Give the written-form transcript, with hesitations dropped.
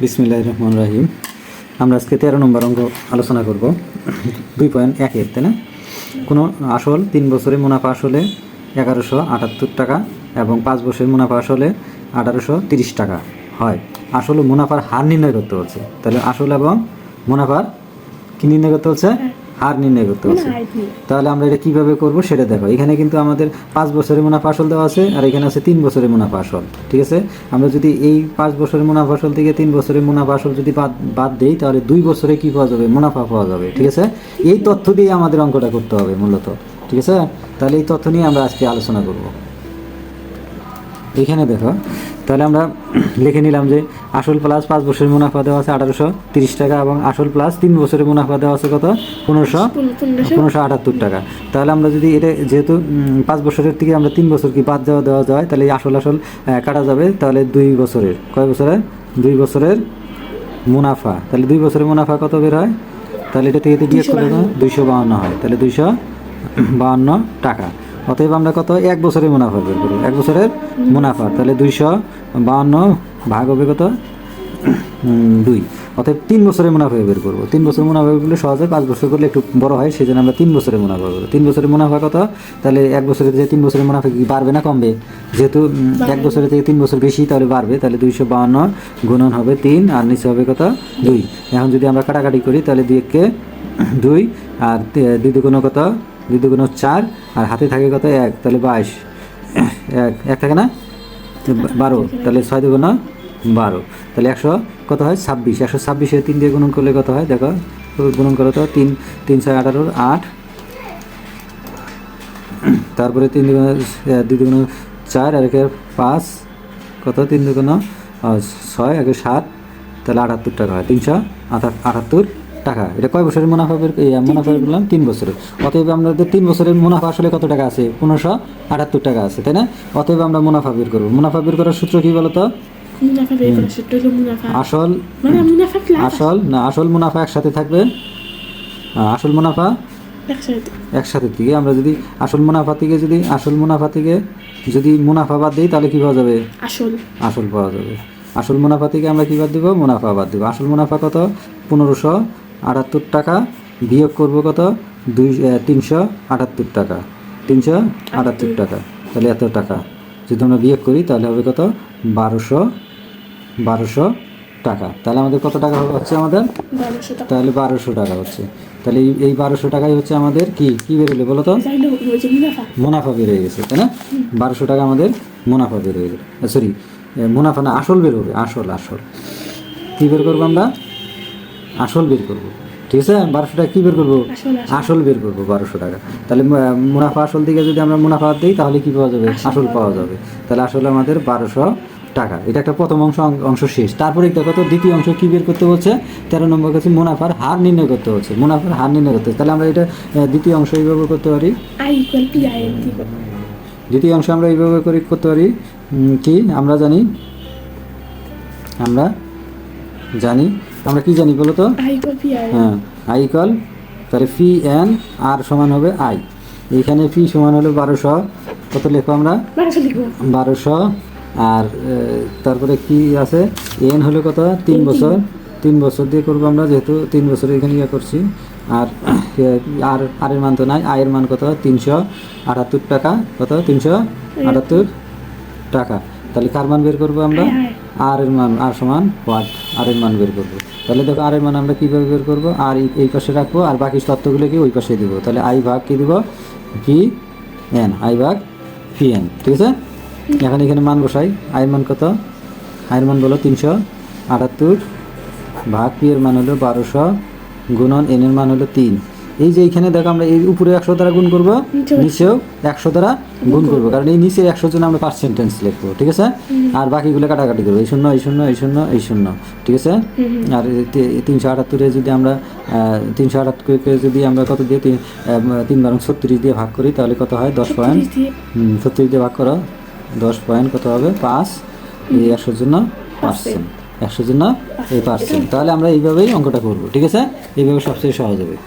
বিসমিল্লাহির রহমানির রহিম। আমরা আজকে 13 নম্বর অঙ্ক আলোচনা করব 2.1 তাই না? কোনো আসল 3 বছরের মুনাফা আসলে 1178 টাকা এবং 5 বছরের মুনাফা আসলে 1830 টাকা হয়। আসল ও মুনাফার হার নির্ণয় করতে হচ্ছে। তাহলে আসল এবং মুনাফার কি নির্ণয় করতে হচ্ছে? হার নির্ণয় করতে হচ্ছে। তাহলে আমরা এটা কিভাবে করব সেটা দেখো। এখানে কিন্তু আমাদের 5 বছরের মুনাফা আসল দেওয়া আছে আর এখানে আছে 3 বছরের মুনাফা আসল। ঠিক আছে, আমরা যদি এই 5 বছরের মুনাফা আসল থেকে 3 বছরের মুনাফা আসল যদি বাদ দেই তাহলে 2 বছরে কি পাওয়া যাবে? মুনাফা পাওয়া যাবে। ঠিক আছে, এই তথ্য দিয়ে আমাদের অঙ্কটা করতে হবে মূলত। ঠিক আছে, তাহলে এই তথ্য নিয়ে আমরা আজকে আলোচনা করব। এখানে দেখো, তাহলে আমরা লিখে নিলাম যে আসল প্লাস 5 বছরের মুনাফা দেওয়া আছে 1830 টাকা এবং আসল প্লাস 3 বছরের মুনাফা দেওয়া আছে কত? 1578 টাকা। তাহলে আমরা যদি এটা যেহেতু 5 বছরের থেকে আমরা 3 বছর কি বাদ দেওয়া যায়, তাহলে এই আসল কাটা যাবে। তাহলে 2 বছরের কয় বছরের? 2 বছরের মুনাফা। তাহলে 2 বছরের মুনাফা কত বের হয়? তাহলে এটা থেকে বিয়োগ করলে 252 হয়। তাহলে 252 টাকা। অতএব আমরা কত? 1 বছরের মুনাফা বের করবো। 1 বছরের মুনাফা, তাহলে 252 ভাগ হবে কত? 2। অতএব 3 বছরের মুনাফা বের করবো। 3 বছরের মুনাফা বের করলে সহজে, 5 বছর করলে একটু বড় হয়, সেই জন্য আমরা 3 বছরের মুনাফা করবো। 3 বছরের মুনাফা কত? তাহলে 1 বছরের যে 3 বছরের মুনাফা কি বাড়বে না কমবে? যেহেতু 1 বছরের থেকে 3 বছর বেশি, তাহলে বাড়বে। তাহলে 252 গুণন হবে 3 আর নিচে হবে কত? 2। এখন যদি আমরা কাটাকাটি করি তাহলে 2 কে 2 আর 2 দুগুণ কত? 2 দুগুণ 4 আর হাতে থাকে কত? 1, তাহলে 22। 1 থাকে না? 12, তাহলে 6 দুগুণ 12, তাহলে 100 কত হয়? 26। 126 3 দিয়ে গুণন করলে কত হয়? দেখো, গুণন করো তো। 3 3 6 18 8, তারপরে 3 দুগুণ 2 দুগুণ 4 আর 1 5, কত? 3 দুগুণ 6 1 7, তাহলে 78 টাকা হয়। 378 টাকা। এটা কয় বছরের মুনাফা বের করলাম? 3 বছরের। অতএব আমাদের 3 বছরের মুনাফা আসলে কত টাকা আছে? 1578 টাকা আছে, তাই না? অতএব আমরা মুনাফা বের করবো। মুনাফা বের করার সূত্র কি বলতো? আসল মুনাফা একসাথে থাকবে। আসল মুনাফা একসাথে থেকে আমরা যদি আসল মুনাফা থেকে যদি মুনাফা বাদ দিই তাহলে কি পাওয়া যাবে? আসল পাওয়া যাবে। আসল মুনাফা থেকে আমরা কি বাদ দিব? মুনাফা বাদ দিব। আসল মুনাফা কত? 1578 টাকা বিয়োগ করব কত? 378 টাকা। 378 টাকা, তাহলে এত টাকা যদি আমরা বিয়োগ করি তাহলে হবে কত? 1200 টাকা। তাহলে আমাদের কত টাকা হচ্ছে? আমাদের তাহলে 1200 টাকা হচ্ছে। তাহলে এই 1200 টাকাই হচ্ছে আমাদের কি বেরোলে বলো তো? মুনাফা বের হয়ে গেছে, তাই না? 1200 টাকা আমাদের মুনাফা বের হয়ে গেল। সরি, মুনাফা না, আসল বের হবে। আসল কি বের করবো আমরা? আসল বের করবো। ঠিক আছে, 1200 টাকা কি বের করবো? আসল বের করবো 1200 টাকা। তাহলে মুনাফা আসল দিকে যদি আমরা মুনাফা দিই তাহলে কি পাওয়া যাবে? আসল পাওয়া যাবে। তাহলে আসলে আমাদের 1200 টাকা। এটা একটা প্রথম অংশ শেষ। তারপরে একটা কত? দ্বিতীয় অংশ কি বের করতে হচ্ছে? 13 নম্বর কাছে মুনাফার হার নির্ণয় করতে হচ্ছে। মুনাফার হার নির্ণয় করতে হচ্ছে। তাহলে আমরা এটা দ্বিতীয় অংশ এইভাবে করতে পারি। দ্বিতীয় অংশ আমরা এইভাবে করতে পারি। কি আমরা জানি? আমরা কি জানি বলো তো? হ্যাঁ, আই ইকুয়াল, তাহলে ফি এন আর সমান হবে আই। এইখানে ফি সমান হলো 1200। কত লিখবো আমরা? 1200। আর তারপরে কি আছে? এন হলো কত? 3 বছর। 3 বছর দিয়ে করবো আমরা, যেহেতু 3 বছর এখানে করছি। আর এর মান তো নাই। আয়ের মান কত? 378 টাকা। কত? 378 টাকা। তাহলে কার মান বের করবো আমরা? আর এর মান, আর সমান ওয়াট, আর এর মান বের করবো। তাহলে দেখো, আর এর মান আমরা কীভাবে বের করবো? আর এই পাশে রাখবো আর বাকি তথ্যগুলোকে ওই পাশে দিব। তাহলে আই ভাগ কি দিব? P N. আই ভাগ পি এন। ঠিক আছে, এখানে মান বসাই। আয়ের মান কত? আয়ের মান বলো 378 ভাগ পি এর মান হলো 1200 গুণন এন এর মান হলো 3। এই যে এইখানে দেখো, আমরা এই উপরে 100 দ্বারা গুণ করবো, নিচেও 100 দ্বারা গুণ করবো, কারণ এই নিচে 100 জন্য আমরা পার্সেন্টেজ লিখবো। ঠিক আছে, আর বাকিগুলো কাটাকাটি করবো। এই শূন্য, এই শূন্য। ঠিক আছে, আর 378 যদি আমরা 378 যদি আমরা কত দিয়ে 3 দিয়ে ভাগ করি তাহলে কত হয়? 10 পয়েন্ট। 36 দিয়ে ভাগ করো, 10 পয়েন্ট কত হবে? 5। এই 100 জন্য পার্সেন্ট, 100 জন্য এই পার্সেন্ট। তাহলে আমরা এইভাবেই অঙ্কটা করবো। ঠিক আছে, এইভাবে সবচেয়ে সহজ হবে।